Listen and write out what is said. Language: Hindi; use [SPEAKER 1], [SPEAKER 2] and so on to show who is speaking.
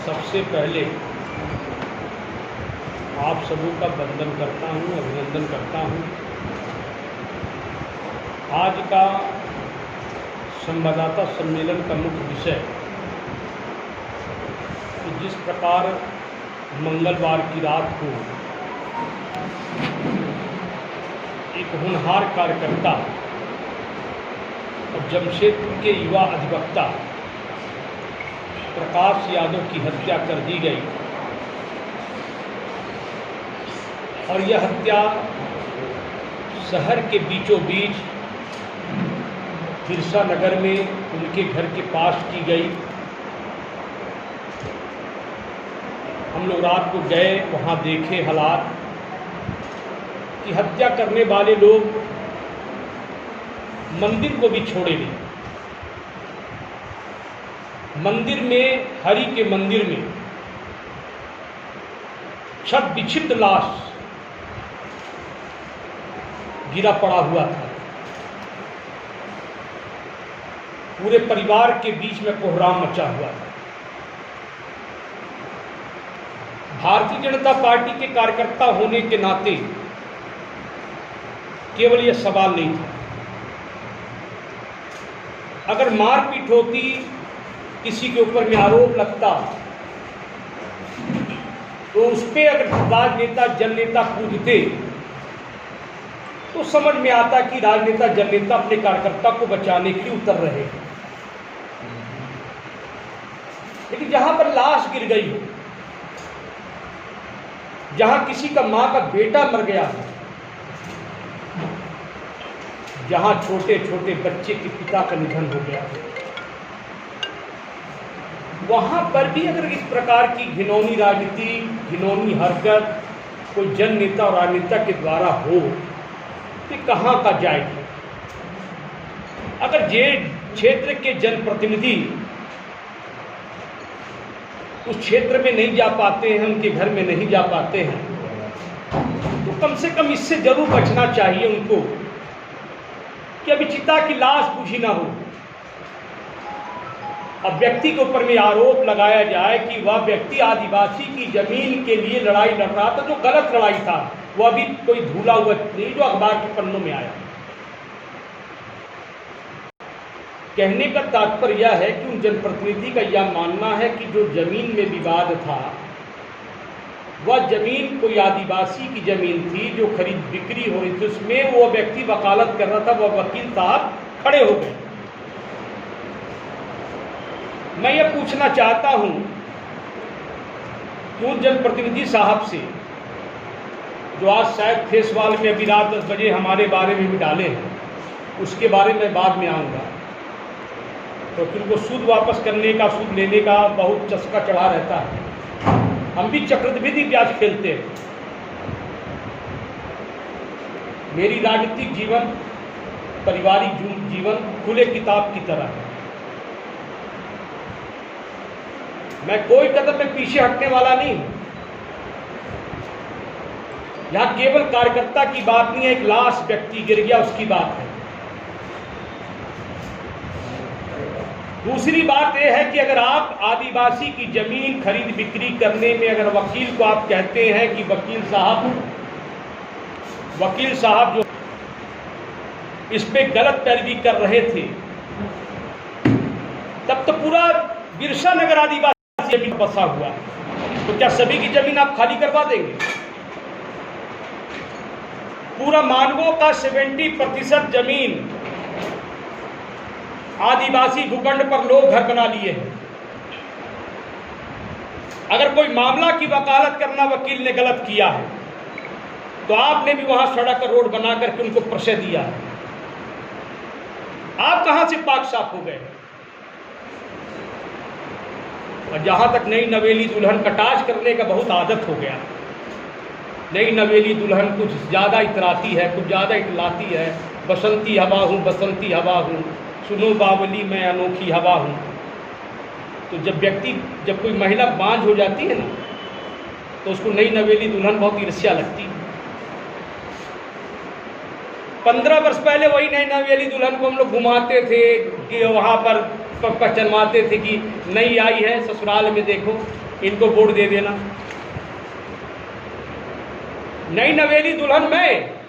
[SPEAKER 1] सबसे पहले आप सबों का वंदन करता हूँ, अभिनंदन करता हूँ। आज का संवाददाता सम्मेलन का मुख्य विषय कि जिस प्रकार मंगलवार की रात को एक होनहार कार्यकर्ता और जमशेदपुर के युवा अधिवक्ता प्रकाश यादव की हत्या कर दी गई और यह हत्या शहर के बीचों बीच बिरसा नगर में उनके घर के पास की गई। हम लोग रात को गए, वहाँ देखे हालात कि हत्या करने वाले लोग मंदिर को भी छोड़े नहीं। मंदिर में, हरि के मंदिर में छत विक्षिप्त लाश गिरा पड़ा हुआ था। पूरे परिवार के बीच में कोहराम मचा हुआ था। भारतीय जनता पार्टी के कार्यकर्ता होने के नाते केवल यह सवाल नहीं था, अगर मारपीट होती, किसी के ऊपर में आरोप लगता तो उस पर अगर राजनेता जननेता कूदते तो समझ में आता कि राजनेता जननेता अपने कार्यकर्ता को बचाने के लिए उतर रहे हैं। लेकिन जहां पर लाश गिर गई हो, जहां किसी का मां का बेटा मर गया हो, जहां छोटे छोटे बच्चे के पिता का निधन हो गया हो, वहां पर भी अगर इस प्रकार की घिनौनी राजनीति, घिनौनी हरकत कोई जन नेता और राजनेता के द्वारा हो तो कहां का जाएगी। अगर जे क्षेत्र के जनप्रतिनिधि उस क्षेत्र में नहीं जा पाते हैं, उनके घर में नहीं जा पाते हैं, तो कम से कम इससे जरूर बचना चाहिए उनको कि अभी चिता की लाश बुझी ना हो। अब व्यक्ति के ऊपर में आरोप लगाया जाए कि वह व्यक्ति आदिवासी की जमीन के लिए लड़ाई लड़ रहा था, जो गलत लड़ाई था, वह अभी कोई धूला हुआ नहीं जो अखबार के पन्नों में आया। कहने का तात्पर्य यह है कि उन जनप्रतिनिधि का यह मानना है कि जो जमीन में विवाद था, वह जमीन कोई आदिवासी की जमीन थी जो खरीद बिक्री हो रही थी, उसमें वो व्यक्ति वकालत कर रहा था, वह वकील साहब खड़े हो गए। मैं ये पूछना चाहता हूं कि उन जनप्रतिनिधि साहब से जो आज शायद फेसवाल में अभी रात 10 बजे हमारे बारे में भी डाले हैं, उसके बारे में बाद में आऊँगा, तो उनको सूद वापस करने का, सूद लेने का बहुत चस्का चढ़ा रहता है। हम भी चक्रवृद्धि ब्याज खेलते हैं। मेरी राजनीतिक जीवन, पारिवारिक जीवन खुले किताब की तरह है। मैं कोई कदम में पीछे हटने वाला नहीं हूं। यहां केवल कार्यकर्ता की बात नहीं है, एक लाश व्यक्ति गिर गया उसकी बात है। दूसरी बात यह है कि अगर आप आदिवासी की जमीन खरीद बिक्री करने में अगर वकील को आप कहते हैं कि वकील साहब जो इस पे गलत पैरवी कर रहे थे, तब तो पूरा बिरसा नगर आदिवासी जमीन बसा हुआ, तो क्या सभी की जमीन आप खाली करवा देंगे? पूरा मानवों का 70% जमीन आदिवासी भूखंड पर लोग घर बना लिए हैं। अगर कोई मामला की वकालत करना वकील ने गलत किया है, तो आपने भी वहां सड़क रोड बना करके उनको प्रशय दिया है। आप कहां से पाक साफ हो गए? और जहां तक नई नवेली दुल्हन कटाज करने का बहुत आदत हो गया। नई नवेली दुल्हन कुछ ज़्यादा इतराती है, कुछ ज़्यादा इतलाती है। बसंती हवा हूँ, बसंती हवा हूँ, सुनो बावली मैं अनोखी हवा हूँ। तो जब कोई महिला बांझ हो जाती है ना, तो उसको नई नवेली दुल्हन बहुत ईर्ष्या लगती है। 15 वर्ष पहले वही नई नवेली दुल्हन को हम लोग घुमाते थे कि वहाँ पर पहचानवाते थे कि नई आई है, ससुराल में देखो। इनको वोट दे देना। नई नवेली दुल्हन मैं